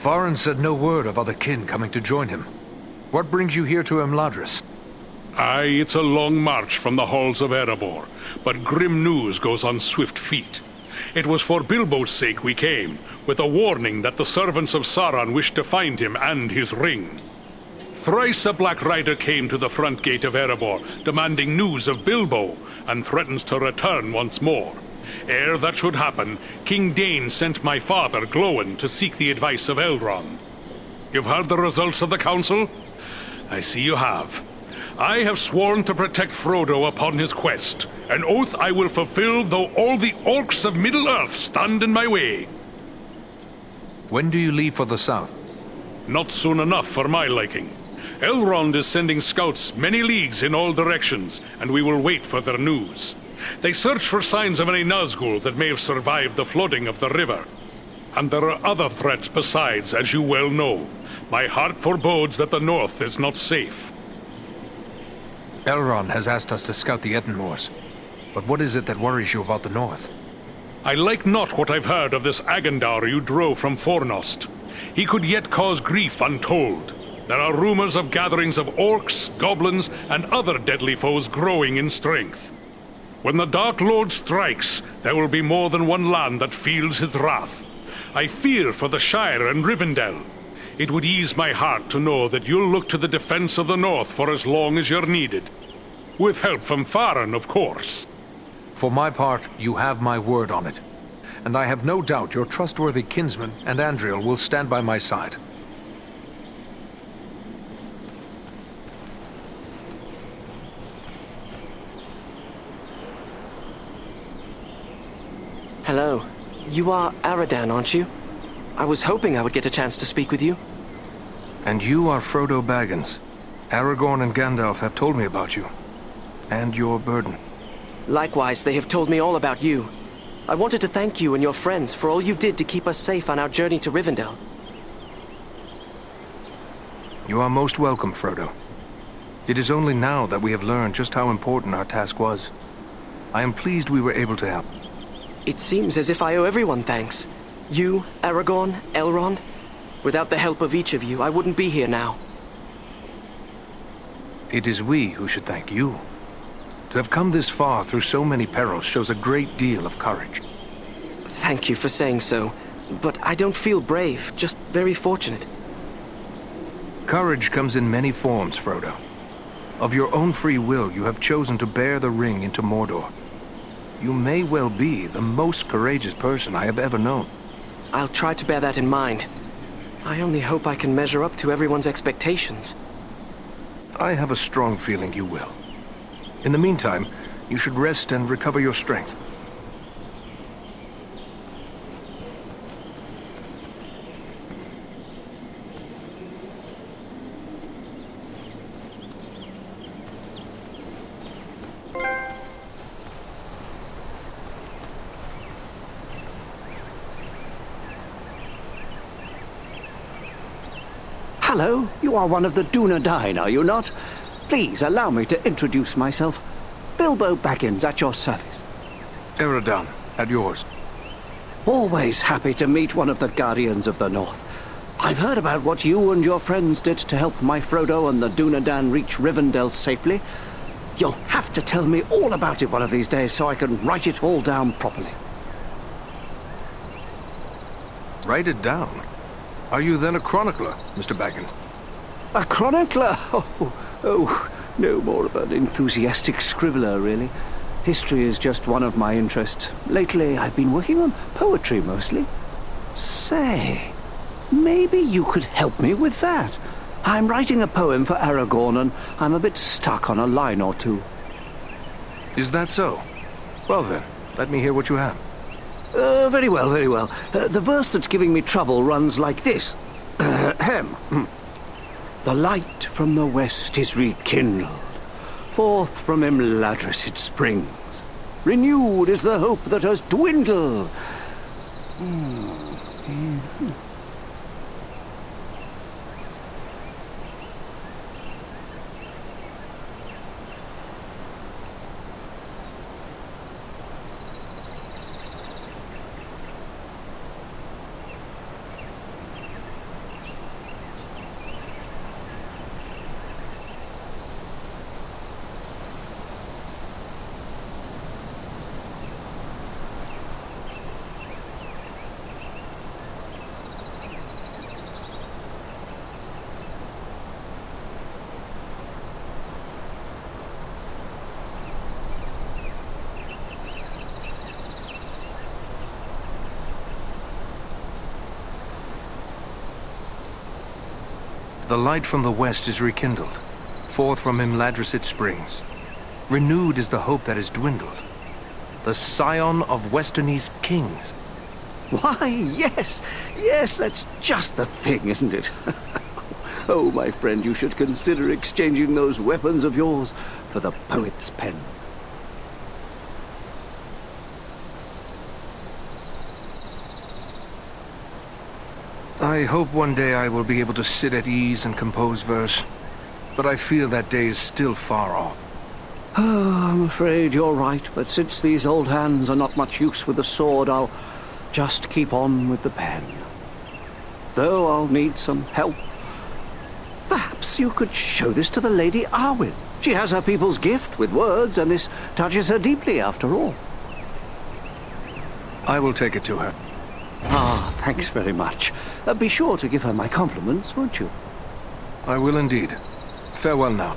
Farin said no word of other kin coming to join him. What brings you here to Imladris? Aye, it's a long march from the halls of Erebor, but grim news goes on swift feet. It was for Bilbo's sake we came, with a warning that the servants of Sauron wished to find him and his ring. Thrice a Black Rider came to the front gate of Erebor, demanding news of Bilbo, and threatens to return once more. Ere that should happen, King Dain sent my father, Glóin, to seek the advice of Elrond. You've heard the results of the council? I see you have. I have sworn to protect Frodo upon his quest, an oath I will fulfill though all the orcs of Middle-earth stand in my way. When do you leave for the south? Not soon enough for my liking. Elrond is sending scouts many leagues in all directions, and we will wait for their news. They search for signs of any Nazgul that may have survived the flooding of the river. And there are other threats besides, as you well know. My heart forebodes that the north is not safe. Elrond has asked us to scout the Edenmoors. But what is it that worries you about the north? I like not what I've heard of this Agendaur you drove from Fornost. He could yet cause grief untold. There are rumors of gatherings of orcs, goblins, and other deadly foes growing in strength. When the Dark Lord strikes, there will be more than one land that feels his wrath. I fear for the Shire and Rivendell. It would ease my heart to know that you'll look to the defense of the North for as long as you're needed. With help from Farin, of course. For my part, you have my word on it. And I have no doubt your trustworthy kinsman and Andriel will stand by my side. Hello. You are Aradan, aren't you? I was hoping I would get a chance to speak with you. And you are Frodo Baggins. Aragorn and Gandalf have told me about you. And your burden. Likewise, they have told me all about you. I wanted to thank you and your friends for all you did to keep us safe on our journey to Rivendell. You are most welcome, Frodo. It is only now that we have learned just how important our task was. I am pleased we were able to help. It seems as if I owe everyone thanks. You, Aragorn, Elrond. Without the help of each of you, I wouldn't be here now. It is we who should thank you. To have come this far through so many perils shows a great deal of courage. Thank you for saying so, but I don't feel brave, just very fortunate. Courage comes in many forms, Frodo. Of your own free will, you have chosen to bear the ring into Mordor. You may well be the most courageous person I have ever known. I'll try to bear that in mind. I only hope I can measure up to everyone's expectations. I have a strong feeling you will. In the meantime, you should rest and recover your strength. Hello, you are one of the Dunedain, are you not? Please allow me to introduce myself. Bilbo Baggins at your service. Eradan, at yours. Always happy to meet one of the Guardians of the North. I've heard about what you and your friends did to help my Frodo and the Dunedain reach Rivendell safely. You'll have to tell me all about it one of these days so I can write it all down properly. Write it down? Are you then a chronicler, Mr. Baggins? A chronicler? Oh, no more of an enthusiastic scribbler, really. History is just one of my interests. Lately, I've been working on poetry, mostly. Say, maybe you could help me with that. I'm writing a poem for Aragorn, and I'm a bit stuck on a line or two. Is that so? Well then, let me hear what you have. Very well, very well. The verse that's giving me trouble runs like this. The light from the west is rekindled. Forth from Imladris it springs. Renewed is the hope that has dwindled. The light from the west is rekindled. Forth from Imladrisit springs. Renewed is the hope that is dwindled. The scion of Westernese kings. Why, yes, yes, that's just the thing, isn't it? Oh, my friend, you should consider exchanging those weapons of yours for the poet's pen. I hope one day I will be able to sit at ease and compose verse, but I feel that day is still far off. Oh, I'm afraid you're right, but since these old hands are not much use with the sword, I'll just keep on with the pen. Though I'll need some help. Perhaps you could show this to the Lady Arwen. She has her people's gift with words, and this touches her deeply after all. I will take it to her. Ah, thanks very much. Be sure to give her my compliments, won't you? I will indeed. Farewell now.